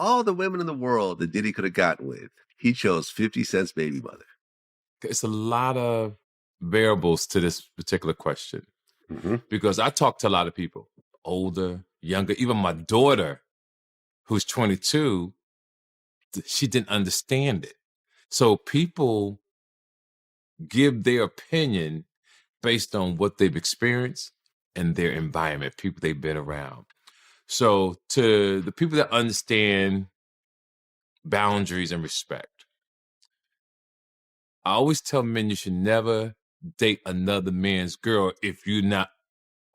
all the women in the world that Diddy could have gotten with, he chose 50 Cent's baby mother. It's a lot of variables to this particular question. Because I talk to a lot of people, older, younger, even my daughter, who's 22, she didn't understand it. So people give their opinion based on what they've experienced and their environment, people they've been around. So to the people that understand boundaries and respect, I always tell men you should never date another man's girl if you're not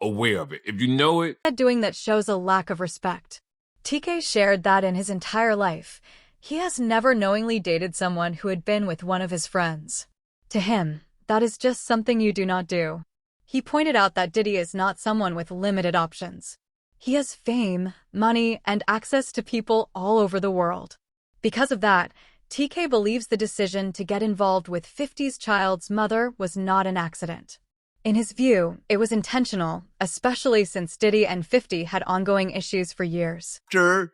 aware of it. If you know it. Doing that shows a lack of respect. TK shared that in his entire life, he has never knowingly dated someone who had been with one of his friends. To him, that is just something you do not do. He pointed out that Diddy is not someone with limited options. He has fame, money, and access to people all over the world. Because of that, TK believes the decision to get involved with 50's child's mother was not an accident. In his view, it was intentional, especially since Diddy and 50 had ongoing issues for years. After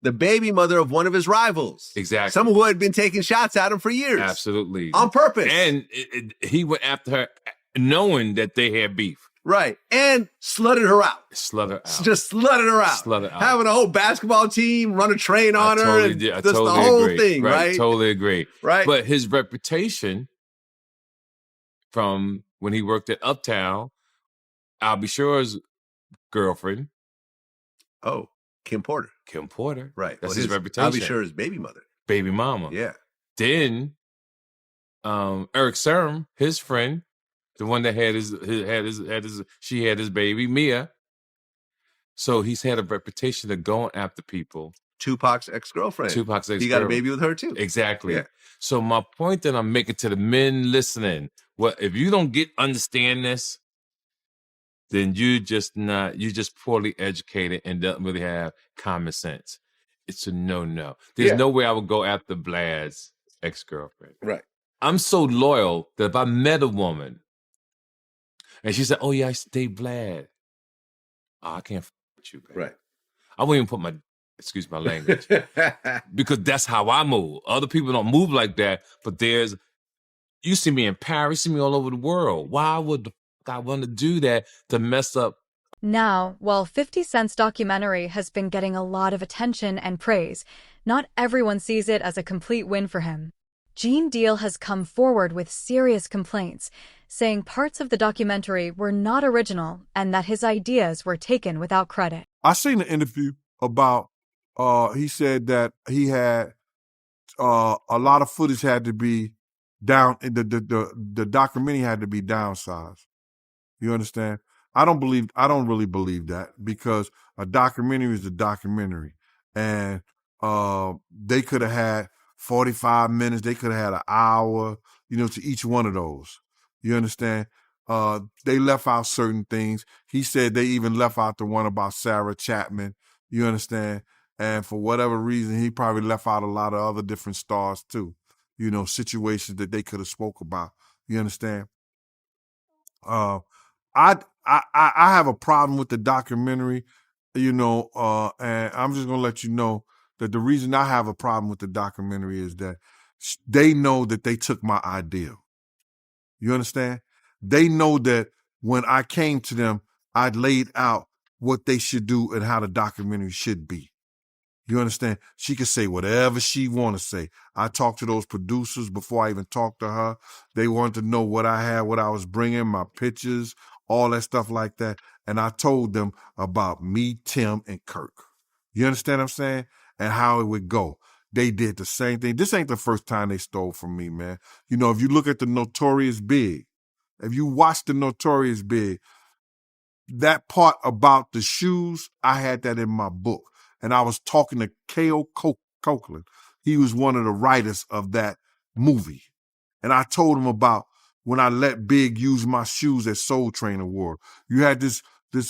the baby mother of one of his rivals. Exactly. Someone who had been taking shots at him for years. Absolutely. On purpose. And he went after her knowing that they had beef. Right. And slutted her out. Slut her out. Just slutted her out. Slut her out. Having a whole basketball team run a train on her. Totally and did. just totally the whole agree. thing, right? Totally agree. Right. But his reputation from when he worked at Uptown, I'll be sure's girlfriend. Oh, Kim Porter. Kim Porter. Right. That's his reputation. I'll be sure his baby mother. Baby mama. Yeah. Then Eric Serm, his friend, the one that had she had his baby, Mia. So he's had a reputation of going after people. Tupac's ex-girlfriend. He got a baby with her too. Exactly. Yeah. So my point that I'm making to the men listening, well, if you don't understand this, then you're just poorly educated and don't really have common sense. It's a no. There's no way I would go after Vlad's ex-girlfriend. Right. I'm so loyal that if I met a woman and she said, "Oh yeah, I used to date Vlad," I can't f with you, baby. Right. I won't even put my, excuse my language, because that's how I move. Other people don't move like that, but you see me in Paris, you see me all over the world. Why would the f I want to do that to mess up? Now, while 50 Cent's documentary has been getting a lot of attention and praise, not everyone sees it as a complete win for him. Gene Deal has come forward with serious complaints, saying parts of the documentary were not original and that his ideas were taken without credit. I seen an interview about, he said that he had a lot of footage had to be down, the documentary had to be downsized. You understand? I don't really believe that, because a documentary is a documentary, and they could have had 45 minutes, they could have had an hour, to each one of those. You understand? They left out certain things. He said they even left out the one about Sarah Chapman. You understand? And for whatever reason, he probably left out a lot of other different stars too. Situations that they could have spoke about. You understand? I have a problem with the documentary, and I'm just gonna let you know that the reason I have a problem with the documentary is that they know that they took my idea. You understand? They know that when I came to them, I laid out what they should do and how the documentary should be. You understand? She could say whatever she want to say. I talked to those producers before I even talked to her. They wanted to know what I had, what I was bringing, my pictures, all that stuff like that. And I told them about me, Tim, and Kirk. You understand what I'm saying? And how it would go. They did the same thing. This ain't the first time they stole from me, man. If you look at the Notorious Big, if you watch the Notorious Big, that part about the shoes, I had that in my book. And I was talking to K.O. Copeland. He was one of the writers of that movie. And I told him about when I let Big use my shoes at Soul Train Award. You had this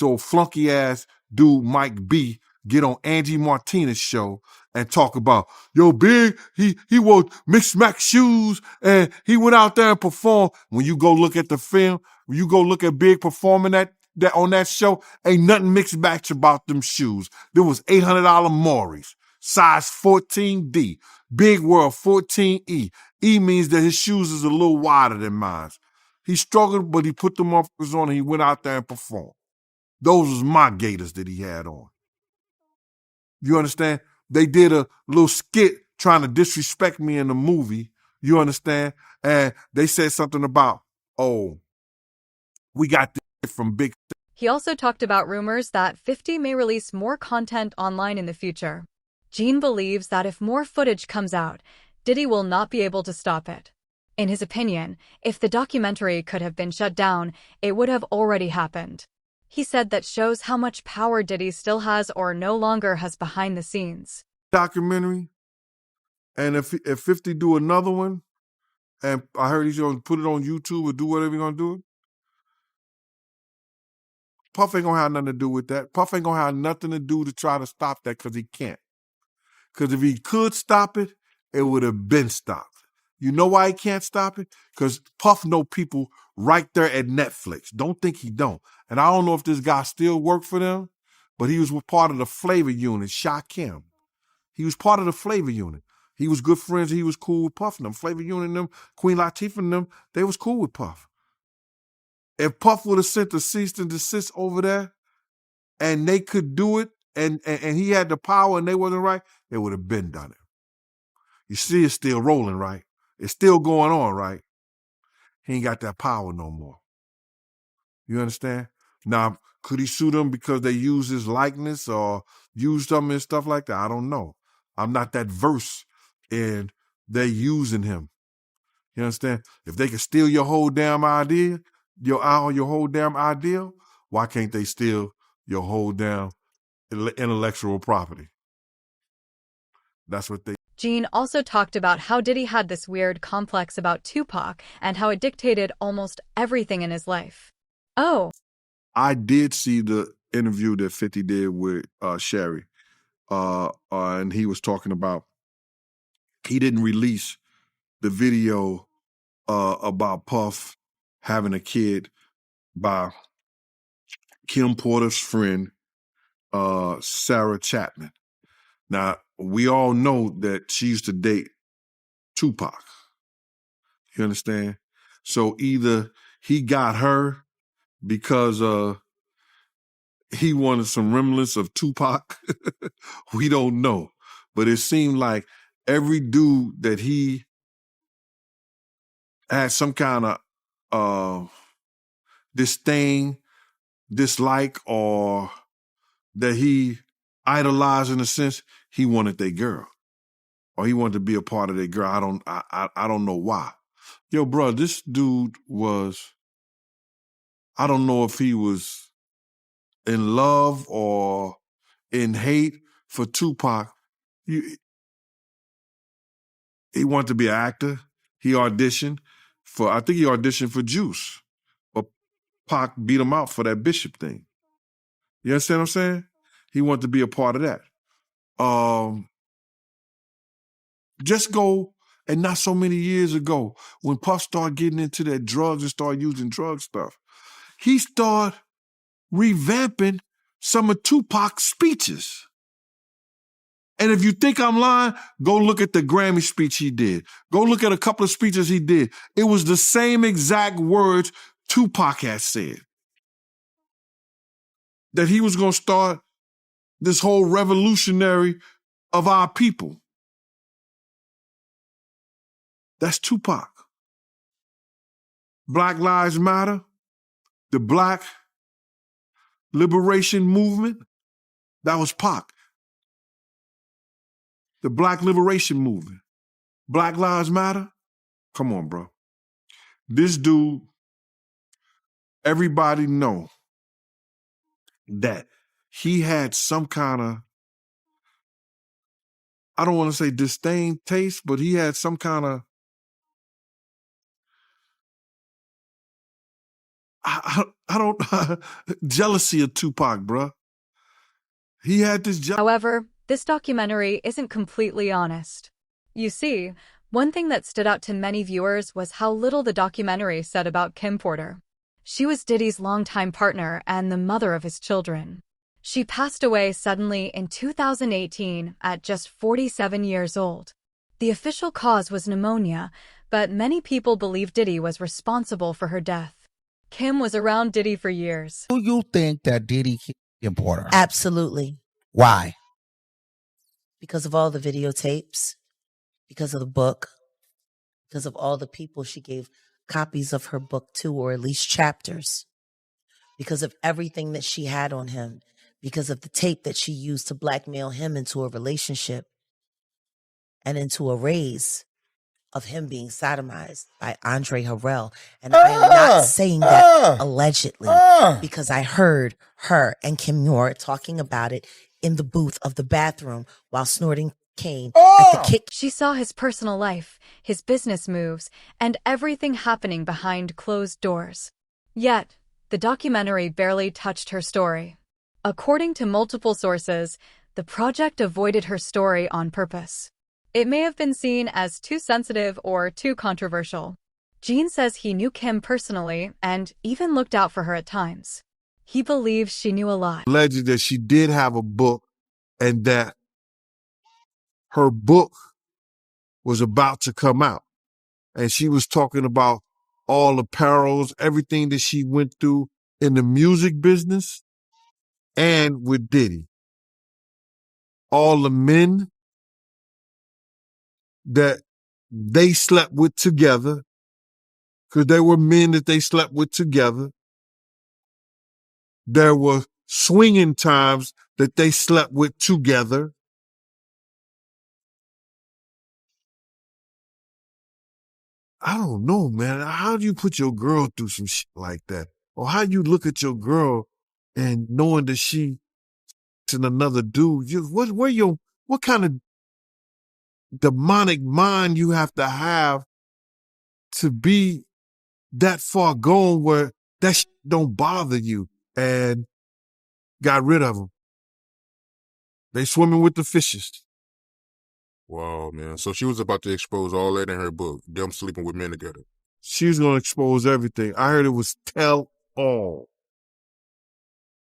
old flunky ass dude, Mike B, get on Angie Martinez's show and talk about, yo, Big, he wore mixed max shoes and he went out there and performed. When you go look at the film, when you go look at Big performing that on that show, ain't nothing mixed match about them shoes. There was $800 Maury's. size 14D. Big World 14E. E means that his shoes is a little wider than mine. He struggled, but he put the motherfuckers on and he went out there and performed. Those was my Gators that he had on. You understand? They did a little skit trying to disrespect me in the movie. You understand? And they said something about, oh, we got this from Big. He also talked about rumors that 50 may release more content online in the future. Gene believes that if more footage comes out, Diddy will not be able to stop it. In his opinion, if the documentary could have been shut down, it would have already happened. He said that shows how much power Diddy still has or no longer has behind the scenes. Documentary, and if 50 do another one, and I heard he's going to put it on YouTube or do whatever he's going to do, Puff ain't going to have nothing to do with that. Puff ain't going to have nothing to do to try to stop that because he can't. Because if he could stop it, it would have been stopped. You know why he can't stop it? Because Puff know people right there at Netflix. Don't think he don't. And I don't know if this guy still worked for them, but he was part of the flavor unit, Shakim. He was part of the flavor unit. He was good friends. He was cool with Puff and them. Flavor unit and them, Queen Latifah and them, they was cool with Puff. If Puff would have sent a cease and desist over there and they could do it and he had the power and they wasn't right, they would have been done it. You see it's still rolling, right? It's still going on, right? He ain't got that power no more. You understand? Now, could he sue them because they use his likeness or use them and stuff like that? I don't know. I'm not that versed in they using him. You understand? If they can steal your whole damn idea, your whole damn ideal, why can't they steal your whole damn intellectual property? That's what they... Gene also talked about how Diddy had this weird complex about Tupac and how it dictated almost everything in his life. Oh. I did see the interview that 50 did with Sherry. And he was talking about he didn't release the video about Puff having a kid by Kim Porter's friend, Sarah Chapman. Now, we all know that she used to date Tupac. You understand? So either he got her because he wanted some remnants of Tupac. We don't know. But it seemed like every dude that he had some kind of disdain, dislike, or that he idolized in a sense, he wanted their girl. Or he wanted to be a part of their girl. I don't know why. Yo, bro, this dude was, I don't know if he was in love or in hate for Tupac. He wanted to be an actor. He auditioned I think he auditioned for Juice. But Pac beat him out for that Bishop thing. You understand what I'm saying? He wanted to be a part of that. Just go, and not so many years ago, when Puff started getting into that drugs and started using drug stuff, he started revamping some of Tupac's speeches. And if you think I'm lying, go look at the Grammy speech he did. Go look at a couple of speeches he did. It was the same exact words Tupac had said. That he was going to start this whole revolutionary of our people. That's Tupac. Black Lives Matter, the Black Liberation Movement, that was Pac. The Black Liberation Movement. Black Lives Matter? Come on, bro. This dude, everybody know that he had some kind of, I don't want to say disdain taste, but he had some kind of, I don't, jealousy of Tupac, bro. He had this jealousy. However, this documentary isn't completely honest. You see, one thing that stood out to many viewers was how little the documentary said about Kim Porter. She was Diddy's longtime partner and the mother of his children. She passed away suddenly in 2018 at just 47 years old. The official cause was pneumonia, but many people believe Diddy was responsible for her death. Kim was around Diddy for years. Do you think that Diddy killed Kim Porter? Absolutely. Why? Because of all the videotapes, because of the book, because of all the people she gave copies of her book to, or at least chapters, because of everything that she had on him, because of the tape that she used to blackmail him into a relationship and into a raise of him being sodomized by Andre Harrell. And I am not saying that allegedly, because I heard her and Kim Moore talking about it in the booth of the bathroom while snorting cane at the kick. She saw his personal life, his business moves, and everything happening behind closed doors. Yet, the documentary barely touched her story. According to multiple sources, the project avoided her story on purpose. It may have been seen as too sensitive or too controversial. Gene says he knew Kim personally and even looked out for her at times. He believes she knew a lot. Alleged that she did have a book and that her book was about to come out. And she was talking about all the perils, everything that she went through in the music business and with Diddy. All the men that they slept with together, because there were men that they slept with together. There were swinging times that they slept with together. I don't know, man. How do you put your girl through some shit like that? Or how you look at your girl and knowing that she's another dude? What kind of demonic mind you have to be that far gone where that shit don't bother you, and got rid of them. They swimming with the fishes. Wow, man. So she was about to expose all that in her book, them sleeping with men together. She was going to expose everything. I heard it was tell all.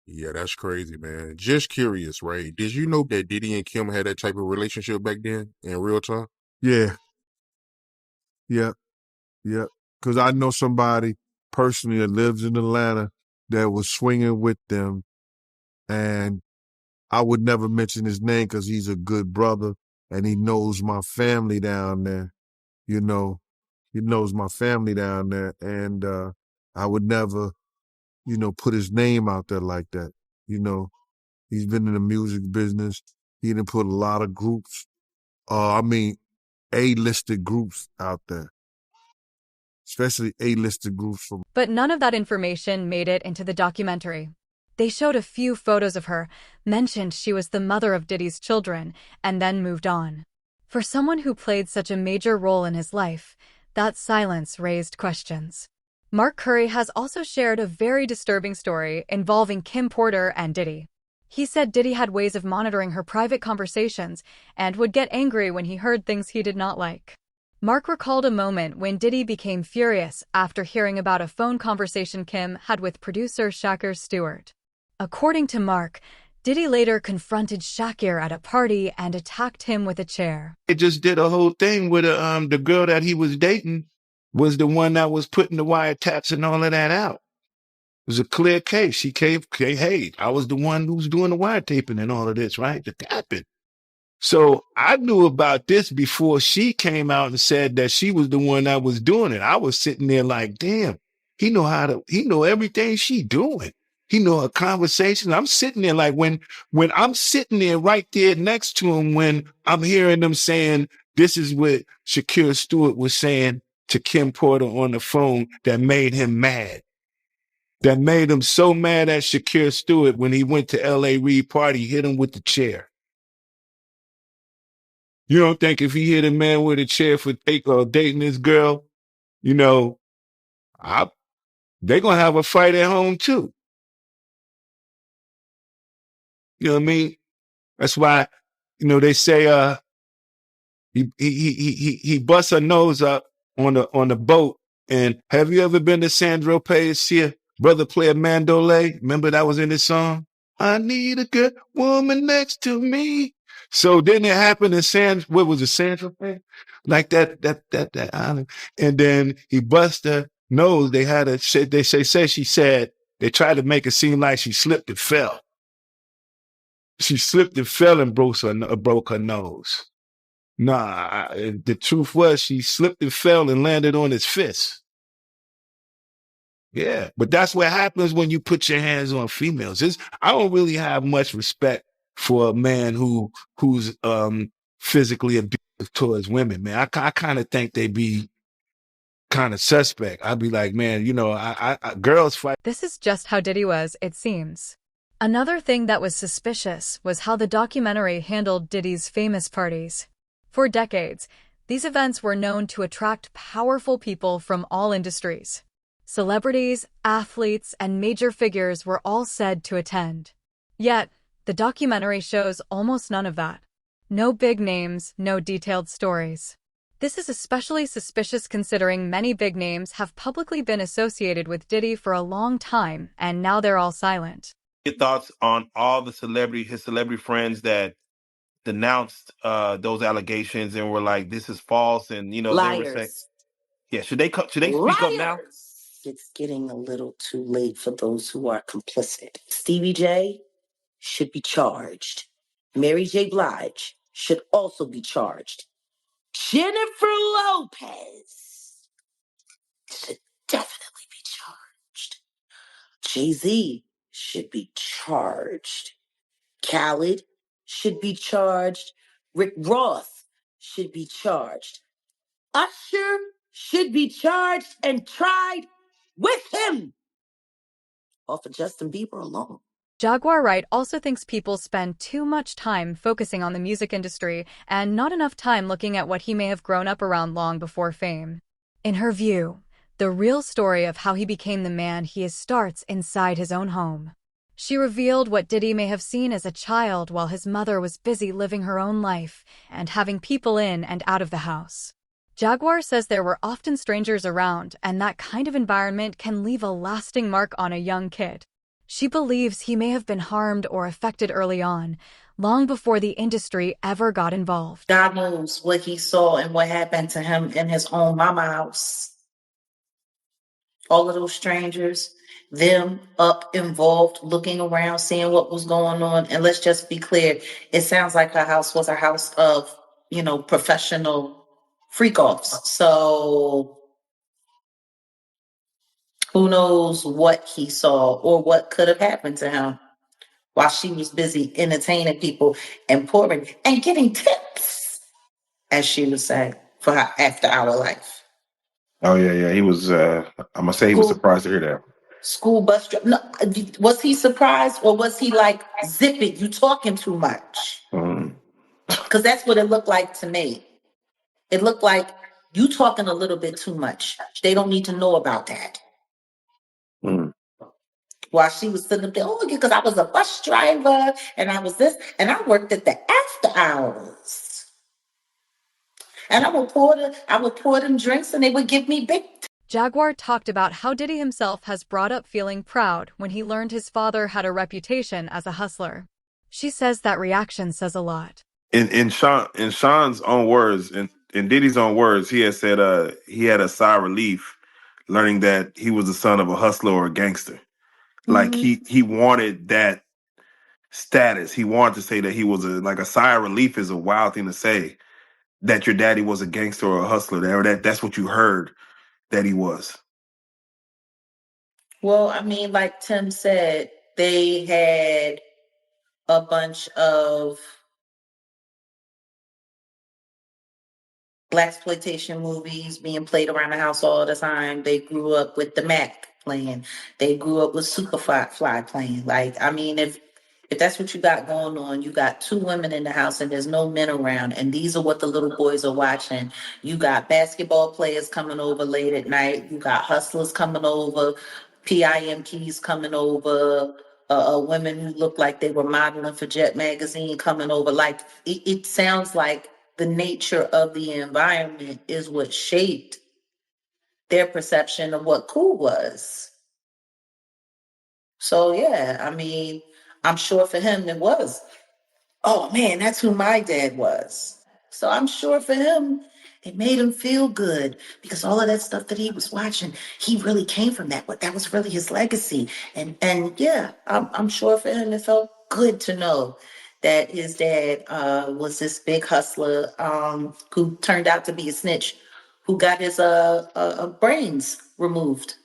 Yeah, that's crazy, man. Just curious, right? Did you know that Diddy and Kim had that type of relationship back then in real time? Yeah. Yeah. Yeah. Because I know somebody personally that lives in Atlanta that was swinging with them. And I would never mention his name because he's a good brother and he knows my family down there. You know, he knows my family down there. And I would never, put his name out there like that. He's been in the music business. He didn't put a lot of groups, A-listed groups out there, especially A-listed groups. But none of that information made it into the documentary. They showed a few photos of her, mentioned she was the mother of Diddy's children, and then moved on. For someone who played such a major role in his life, that silence raised questions. Mark Curry has also shared a very disturbing story involving Kim Porter and Diddy. He said Diddy had ways of monitoring her private conversations and would get angry when he heard things he did not like. Mark recalled a moment when Diddy became furious after hearing about a phone conversation Kim had with producer Shakir Stewart. According to Mark, Diddy later confronted Shakir at a party and attacked him with a chair. It just did a whole thing with the girl that he was dating was the one that was putting the wiretaps and all of that out. It was a clear case. She came, hey, I was the one who was doing the wiretaping and all of this, right? The tapping. So I knew about this before she came out and said that she was the one that was doing it. I was sitting there like, damn, he know everything she doing. He know her conversations. I'm sitting there like when I'm sitting there right there next to him, when I'm hearing them saying, this is what Shakir Stewart was saying to Kim Porter on the phone that made him mad. That made him so mad at Shakir Stewart when he went to L.A. Reid party, hit him with the chair. You don't think if he hit a man with a chair for dating this girl, they going to have a fight at home too. You know what I mean? That's why, they say he busts her nose up on the boat. And have you ever been to Sandro Pay's here? Brother play a mandolay. Remember that was in his song? I need a good woman next to me. So then it happened in what was it, San Tropez? Like that island. And then he bust her nose. They had she said, they tried to make it seem like she slipped and fell. She slipped and fell and broke her nose. Nah, the truth was she slipped and fell and landed on his fist. Yeah, but that's what happens when you put your hands on females. I don't really have much respect for a man who's physically abusive towards women, man. I kind of think they be kind of suspect. I'd be like, man, girls fight. This is just how Diddy was, it seems. Another thing that was suspicious was how the documentary handled Diddy's famous parties. For decades, these events were known to attract powerful people from all industries. Celebrities, athletes, and major figures were all said to attend. Yet, the documentary shows almost none of that. No big names, no detailed stories. This is especially suspicious considering many big names have publicly been associated with Diddy for a long time, and now they're all silent. Your thoughts on all his celebrity friends that denounced those allegations and were like, this is false, and they were saying, yeah, should they speak up now? It's getting a little too late for those who are complicit. Stevie J should be charged. Mary J. Blige should also be charged. Jennifer Lopez should definitely be charged. Jay-Z should be charged. Khaled should be charged. Rick Ross should be charged. Usher should be charged and tried with him. Or for Justin Bieber alone. Jaguar Wright also thinks people spend too much time focusing on the music industry and not enough time looking at what he may have grown up around long before fame. In her view, the real story of how he became the man he is starts inside his own home. She revealed what Diddy may have seen as a child while his mother was busy living her own life and having people in and out of the house. Jaguar says there were often strangers around, and that kind of environment can leave a lasting mark on a young kid. She believes he may have been harmed or affected early on, long before the industry ever got involved. God knows what he saw and what happened to him in his own mama house. All of those strangers, them up involved, looking around, seeing what was going on. And let's just be clear, it sounds like her house was a house of, professional freak-offs. So who knows what he saw or what could have happened to him while she was busy entertaining people and pouring and getting tips, as she would say, for her after-hour life. Oh yeah. He was. I'm gonna say he was surprised to hear that. School bus driver. No, was he surprised or was he like, zip it, you talking too much? Because that's what it looked like to me. It looked like you talking a little bit too much. They don't need to know about that. While she was sitting up there, because I was a bus driver and I was this, and I worked at the after hours. And I would pour them drinks and they would give me big. Jaguar talked about how Diddy himself has brought up feeling proud when he learned his father had a reputation as a hustler. She says that reaction says a lot. In Sean's own words, in Diddy's own words, he had said he had a sigh of relief learning that he was the son of a hustler or a gangster. Like he wanted that status. He wanted to say that he was a sigh of relief is a wild thing to say, that your daddy was a gangster or a hustler, or that's what you heard that he was. Well, I mean, like Tim said, they had a bunch of blaxploitation movies being played around the house all the time. They grew up with the Mac playing. They grew up with Superfly playing. Like, I mean, if that's what you got going on, you got two women in the house and there's no men around, and these are what the little boys are watching. You got basketball players coming over late at night. You got hustlers coming over, PIMPs coming over, women who look like they were modeling for Jet Magazine coming over. Like, it sounds like the nature of the environment is what shaped their perception of what cool was. So, yeah, I mean, I'm sure for him it was, oh man, that's who my dad was. So I'm sure for him, it made him feel good because all of that stuff that he was watching, he really came from that. But that was really his legacy. And yeah, I'm sure for him, it felt good to know that his dad was this big hustler who turned out to be a snitch, who got his brains removed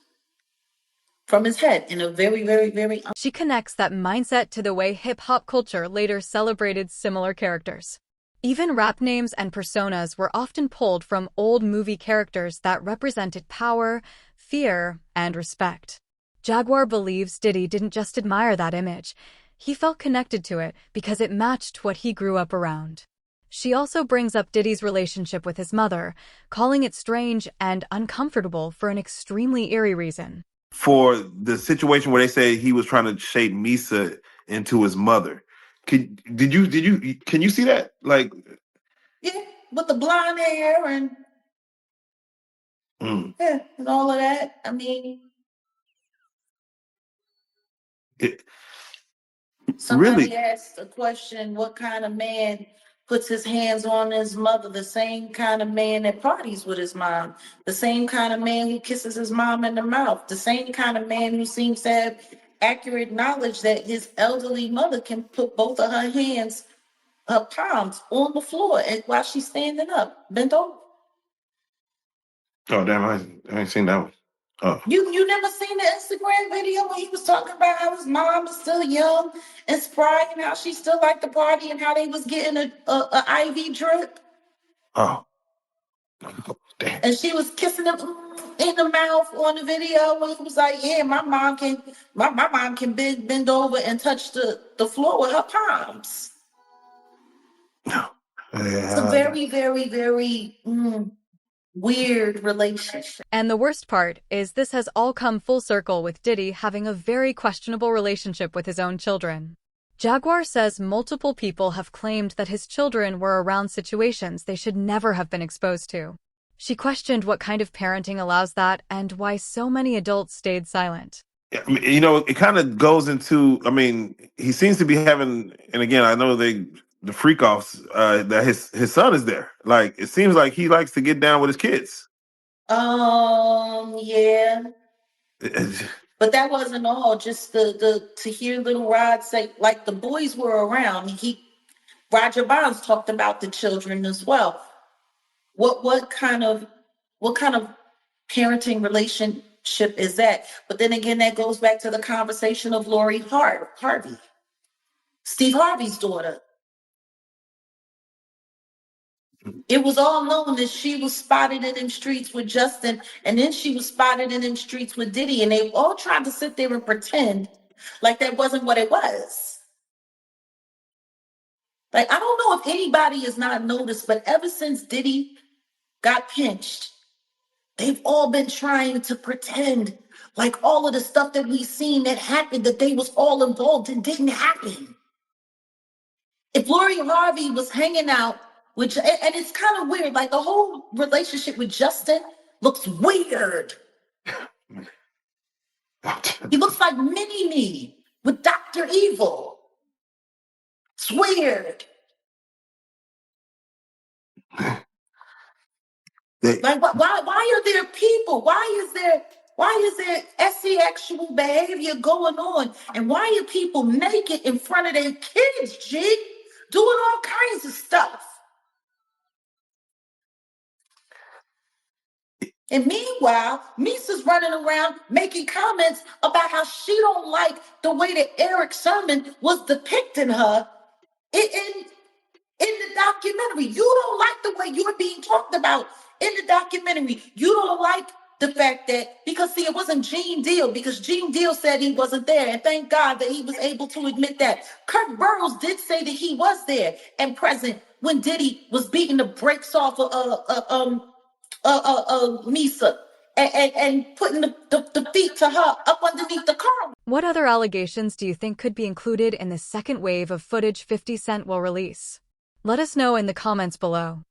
from his head in a very, very, very. She connects that mindset to the way hip-hop culture later celebrated similar characters. Even rap names and personas were often pulled from old movie characters that represented power, fear, and respect. Jaguar believes Diddy didn't just admire that image. He felt connected to it because it matched what he grew up around. She also brings up Diddy's relationship with his mother, calling it strange and uncomfortable for an extremely eerie reason. For the situation where they say he was trying to shape Misa into his mother. Can you see that? Like, Yeah, with the blonde hair and yeah, and all of that. I mean, somebody really asked a question, what kind of man puts his hands on his mother? The same kind of man that parties with his mom, the same kind of man who kisses his mom in the mouth, the same kind of man who seems to have accurate knowledge that his elderly mother can put both of her hands, her palms on the floor while she's standing up, bent over. Oh damn, I ain't seen that one. Oh. You never seen the Instagram video when he was talking about how his mom is still young and spry and how she still liked the party and how they was getting a IV drip? Oh. Damn. And she was kissing him in the mouth on the video when he was like, yeah, my mom can bend over and touch the floor with her palms. No. It's a very, very, very weird relationship. And the worst part is this has all come full circle with Diddy having a very questionable relationship with his own children. Jaguar says multiple people have claimed that his children were around situations they should never have been exposed to. She questioned what kind of parenting allows that and why so many adults stayed silent. You know, it kind of goes into, I mean, he seems to be having, and again, I know the freak offs that his son is there. Like, it seems like he likes to get down with his kids. Yeah. But that wasn't all. Just to hear Little Rod say, like, the boys were around. Roger Bonds talked about the children as well. What kind of parenting relationship is that? But then again, that goes back to the conversation of Lori Harvey, Steve Harvey's daughter. It was all known that she was spotted in them streets with Justin, and then she was spotted in them streets with Diddy, and they all tried to sit there and pretend like that wasn't what it was. Like, I don't know if anybody has not noticed, but ever since Diddy got pinched, they've all been trying to pretend like all of the stuff that we've seen that happened, that they was all involved and didn't happen. If Lori Harvey was hanging out, and it's kind of weird, like the whole relationship with Justin looks weird. He looks like Mini-Me with Dr. Evil. It's weird. Like, why are there people? Why is there sexual behavior going on? And why are people naked in front of their kids, G? Doing all kinds of stuff. And meanwhile, Misa's running around making comments about how she don't like the way that Eric Sermon was depicting her in the documentary. You don't like the way you're being talked about in the documentary. You don't like the fact that, because see, it wasn't Gene Deal, because Gene Deal said he wasn't there, and thank God that he was able to admit that. Kirk Burroughs did say that he was there and present when Diddy was beating the brakes off Misa and putting the feet to her up underneath the car. What other allegations do you think could be included in the second wave of footage 50 Cent will release? Let us know in the comments below.